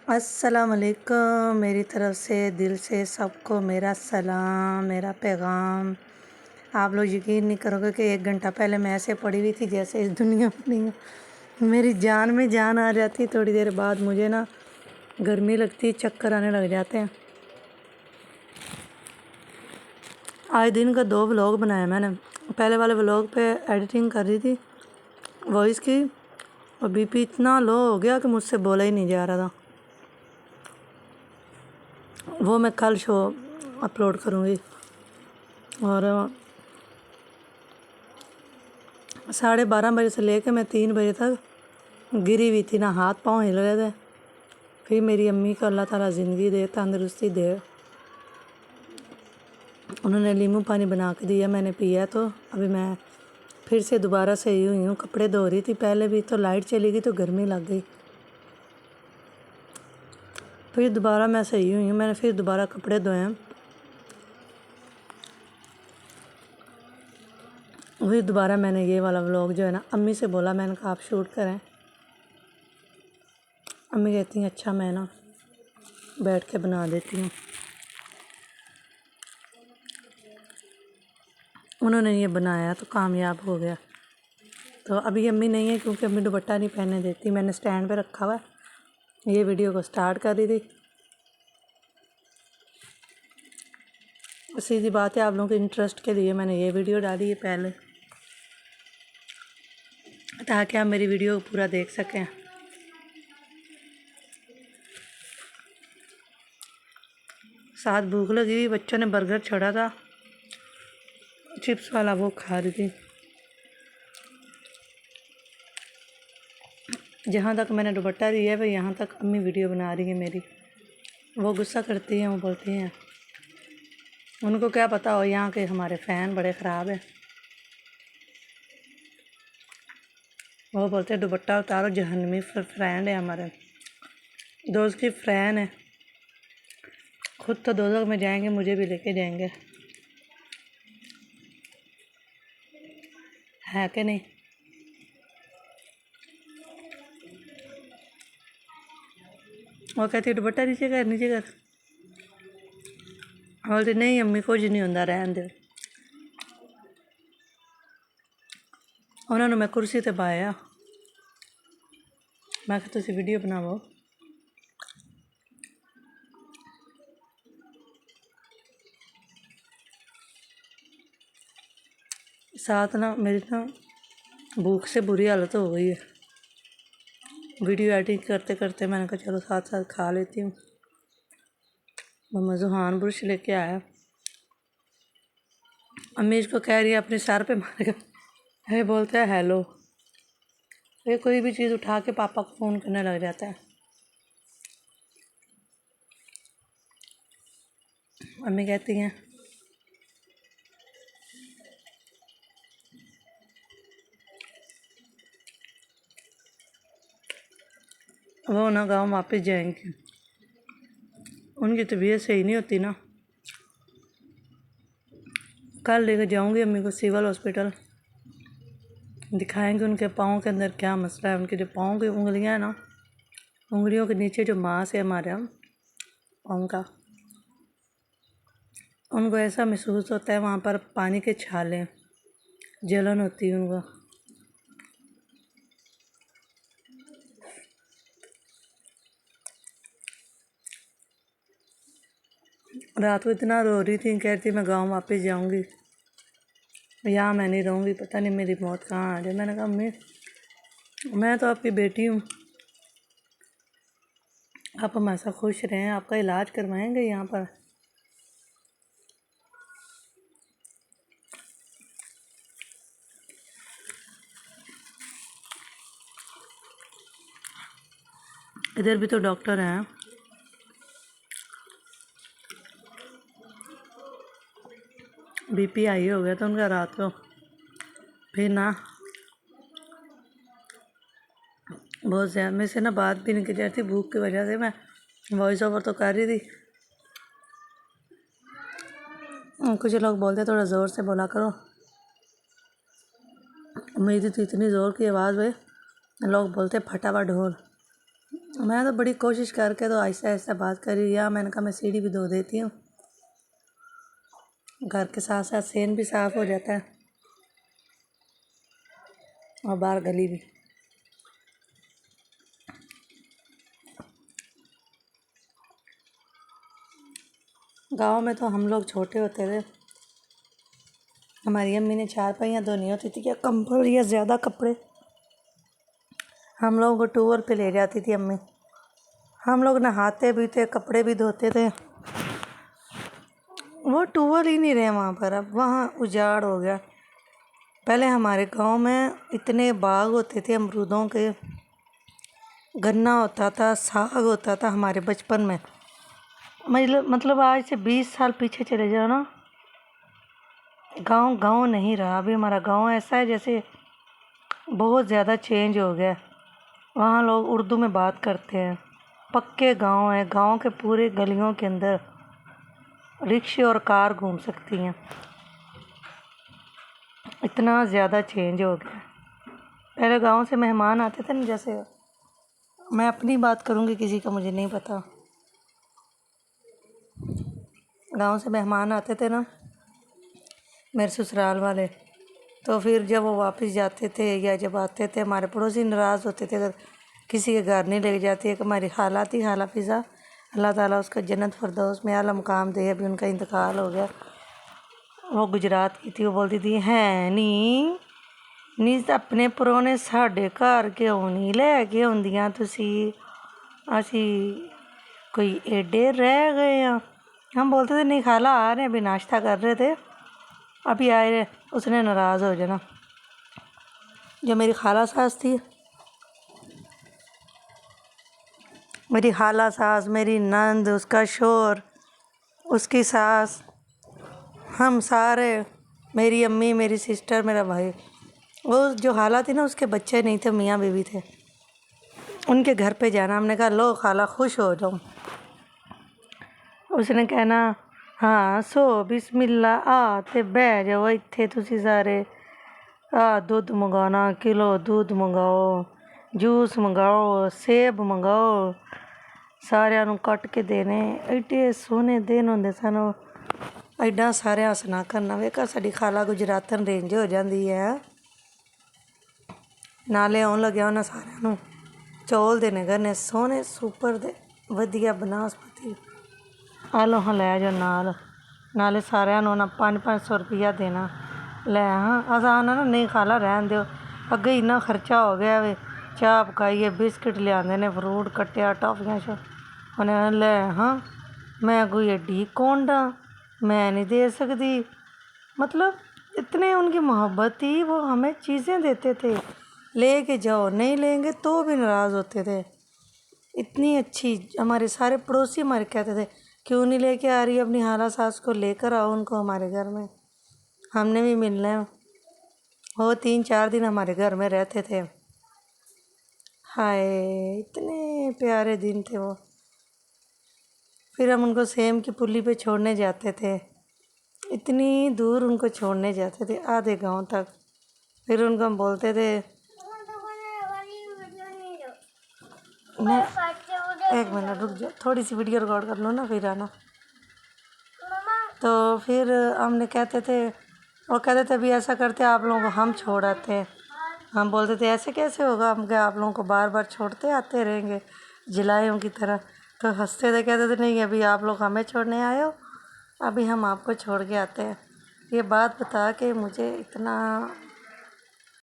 अस्सलामुअलैकुम, मेरी तरफ़ से दिल से सबको मेरा सलाम, मेरा पैगाम। आप लोग यकीन नहीं करोगे कि 1 घंटा पहले मैं ऐसे पड़ी हुई थी जैसे इस दुनिया में नहीं हूँ। मेरी जान में जान आ जाती। थोड़ी देर बाद मुझे ना गर्मी लगती, चक्कर आने लग जाते हैं। आज दिन का 2 व्लॉग बनाया मैंने। पहले वाले व्लॉग पे एडिटिंग कर रही थी वॉइस की, और बीपी इतना लो हो गया कि मुझसे बोला ही नहीं जा रहा था। वो मैं कल शो अपलोड करूँगी। और 12:30 बजे से लेकर मैं 3 बजे तक गिरी हुई थी, ना हाथ पाँव हिल रहे थे। फिर मेरी अम्मी को अल्लाह ताला ज़िंदगी दे, तंदरुस्ती दे, उन्होंने नींबू पानी बना के दिया, मैंने पिया। तो अभी मैं फिर से दोबारा सही हुई हूँ। कपड़े धो रही थी पहले भी, तो लाइट चली गई तो गर्मी लग गई। फिर दोबारा मैं सही हुई हूँ, मैंने फिर दोबारा कपड़े धोए हैं। फिर दोबारा मैंने ये वाला व्लॉग जो है ना, अम्मी से बोला, मैंने कहा आप शूट करें। अम्मी कहती हैं अच्छा, मैं ना बैठ के बना देती हूँ। उन्होंने ये बनाया तो कामयाब हो गया। तो अभी अम्मी नहीं है क्योंकि अम्मी दुपट्टा नहीं पहनने देती। मैंने स्टैंड पे रखा हुआ है। ये वीडियो को स्टार्ट कर रही थी। सीधी बात है, आप लोगों के इंटरेस्ट के लिए मैंने ये वीडियो डाली है पहले, ताकि आप मेरी वीडियो को पूरा देख सकें। साथ भूख लगी हुई, बच्चों ने बर्गर छोड़ा था, चिप्स वाला, वो खा रही थी। जहाँ तक मैंने दुपट्टा दिया है, वह यहाँ तक अम्मी वीडियो बना रही है मेरी। वो गुस्सा करती हैं, वो बोलती हैं उनको क्या पता हो यहाँ के हमारे फ़ैन बड़े ख़राब हैं। वो बोलते हैं दुपट्टा उतारो, जहन्नमी फ्रेंड है हमारे, दोस्त की फ्रेंड है, खुद तो दोज़ख में जाएंगे, मुझे भी लेके जाएंगे, है कि नहीं। वो कहती है दुपट्टा नीचे कर, नीचे कर। बोलती नहीं अम्मी कुछ नहीं होंदा, रहन दो। उन्होंने मैं कुर्सी ते पाया, मैं कहा तुसी वीडियो बनावो। साथ ना मेरी ना भूख से बुरी हालत हो गई है। वीडियो एडिटिंग करते करते मैंने कहा चलो साथ साथ खा लेती हूँ। मम्मा जुहान बुरुश लेके आया, अम्मी इसको कह रही है अपने सर पे मारेगा। ये बोलता है हेलो। ये कोई भी चीज़ उठा के पापा को फ़ोन करने लग जाता है। अम्मी कहती हैं वो ना गाँव वापस जाएंगे, उनकी तबीयत सही नहीं होती ना। कल लेकर जाऊंगी अम्मी को सिविल हॉस्पिटल, दिखाएंगे उनके पाँव के अंदर क्या मसला है। उनके जो पाँव की उंगलियां हैं ना, उंगलियों के नीचे जो मांस है हमारे पाँव का, उनको ऐसा महसूस होता है वहाँ पर पानी के छाले, जलन होती है उनको। रात को इतना रो रही थी, कहती मैं गांव वापस जाऊंगी, यहाँ मैं नहीं रहूँगी, पता नहीं मेरी मौत कहाँ आ जाए। मैंने कहा अम्मी मैं तो आपकी बेटी हूँ, आप हमेशा खुश रहें, आपका इलाज करवाएंगे यहाँ पर। इधर भी तो डॉक्टर हैं। बीपी हाई हो गया था उनका रात को, फिर ना बहुत ज़्यादा मेरे से ना बात भी नहीं की जाती भूख की वजह से। मैं वॉइस ओवर तो कर रही थी। कुछ लोग बोलते थोड़ा ज़ोर से बोला करो, मेरी तो इतनी ज़ोर की आवाज़ है, लोग बोलते फटा हुआ ढोल। मैं तो बड़ी कोशिश करके तो आहिस्ता आहिस्ता बात कर रही। या मैंने कहा मैं सीढ़ी भी धो देती हूँ, घर के साथ साथ सेन भी साफ़ हो जाता है और बाहर गली भी। गांव में तो हम लोग छोटे होते थे, हमारी अम्मी ने चारपाइयाँ धोनी होती थी या कंबल या ज़्यादा कपड़े, हम लोगों को टूअर पे ले जाती थी अम्मी। हम लोग नहाते भी थे, कपड़े भी धोते थे। वो टूअर ही नहीं रहे वहाँ पर, अब वहाँ उजाड़ हो गया। पहले हमारे गांव में इतने बाग होते थे अमरूदों के, गन्ना होता था, साग होता था हमारे बचपन में। मतलब आज से 20 साल पीछे चले जाओ ना, गांव गांव नहीं रहा। अभी हमारा गांव ऐसा है जैसे बहुत ज़्यादा चेंज हो गया। वहाँ लोग उर्दू में बात करते हैं, पक्के गांव है। गांव के पूरे गलियों के अंदर रिक्शे और कार घूम सकती हैं, इतना ज़्यादा चेंज हो गया। पहले गांव से मेहमान आते थे ना, जैसे मैं अपनी बात करूँगी, किसी का मुझे नहीं पता। गांव से मेहमान आते थे ना मेरे ससुराल वाले, तो फिर जब वो वापस जाते थे या जब आते थे, हमारे पड़ोसी नाराज़ होते थे अगर किसी के घर नहीं लेके जाती। एक हमारी खाला थी, खाला फिज़ा, अल्लाह ताला उसका जन्नत फरदौस में आला मुकाम दे, अभी उनका इंतकाल हो गया। वो गुजरात की थी। वो बोलती थी, हैं नी अपने परौने साढ़े घर क्यों नहीं लैके आउंदियां तुसी, असी कोई एडे रह गए हैं। हम बोलते थे नहीं खाला, आ रहे हैं, अभी नाश्ता कर रहे थे, अभी आए। उसने नाराज़ हो जाना। जो मेरी खाला सास थी, मेरी खाला सास, मेरी नंद, उसका शोर, उसकी सास, हम सारे, मेरी अम्मी, मेरी सिस्टर, मेरा भाई। वो जो खाला थी ना, उसके बच्चे नहीं थे, मियाँ बीवी थे। उनके घर पे जाना, हमने कहा लो खाला खुश हो जाऊँ। उसने कहना हाँ सो बिस्मिल्ला, आ ते बह जाओ इत्थे तुसी सारे, आ दुद्ध मंगाना, किलो दुद्ध मंगाओ, जूस मंगाओ, सेब मंगाओ, सारिਆਂ ਨੂੰ ਕੱਟ ਕੇ देने। एडे सोहने दिन ਹੁੰਦੇ ਸਨ। ਐਡਾ ਸਾਰਿਆਂ ਹੱਸਣਾ ਕਰਨਾ। ਵੇਖਾ ਸਾਡੀ ਖਾਲਾ ਗੁਜਰਾਤਨ ਰੇਂਜ ਹੋ ਜਾਂਦੀ ਹੈ। ਨਾਲੇ ਆਉਣ ਲੱਗਿਆ ਉਹਨਾਂ ਸਾਰਿਆਂ ਨੂੰ ਚੌਲ ਦੇਣੇ ਕਰਨੇ ਸੋਹਣੇ ਸੁਪਰ ਦੇ ਵਧੀਆ ਬਨਾਸਪਤੀ। ਆ ਲਓ ਹਾਂ ਲੈ ਜਾਓ ਨਾਲ, ਨਾਲੇ ਸਾਰਿਆਂ ਨੂੰ ਨਾ 500 ਰੁਪਈਆ ਦੇਣਾ। ਲੈ ਹਾਂ ਆਸਾਨ ਨਾ, ਨਹੀਂ ਖਾਲਾ ਰਹਿਣ ਦਿਓ, ਅੱਗੇ ਇੰਨਾ ਖਰਚਾ ਹੋ ਗਿਆ ਵੇ। ਚਾਹ ਪਕਾਈਏ, ਬਿਸਕਿਟ ਲਿਆਉਂਦੇ ਨੇ, ਫਰੂਟ ਕੱਟਿਆ, ਟਾਫੀਆਂ ਸ਼ਾ। ਉਹਨੇ ਲੈ ਹਾਂ मैं कोई एडी कौंडा, मैं नहीं दे सकती। मतलब इतने उनकी मोहब्बत थी, वो हमें चीज़ें देते थे, ले के जाओ, नहीं लेंगे तो भी नाराज़ होते थे। इतनी अच्छी। हमारे सारे पड़ोसी हमारे कहते थे क्यों नहीं लेके आ रही अपनी खाला सास को, लेकर आओ उनको हमारे घर में, हमने भी मिलना है। वो 3-4 दिन हमारे घर में रहते थे। हाय इतने प्यारे दिन थे वो। फिर हम उनको सेम की पुली पे छोड़ने जाते थे, इतनी दूर उनको छोड़ने जाते थे, आधे गांव तक। फिर उनको हम बोलते थे मैं, एक मिनट रुक जाओ, थोड़ी सी वीडियो रिकॉर्ड कर लो ना, फिर आना। तो फिर हमने कहते थे, वो कहते थे अभी ऐसा करते आप लोगों को हम छोड़ आते हैं। हम बोलते थे ऐसे कैसे होगा, हम क्या आप लोगों को बार बार छोड़ते आते रहेंगे जिलायों की तरह। तो हंसते थे, कहते थे नहीं अभी आप लोग हमें छोड़ने आए हो, अभी हम आपको छोड़ के आते हैं। ये बात बता के मुझे इतना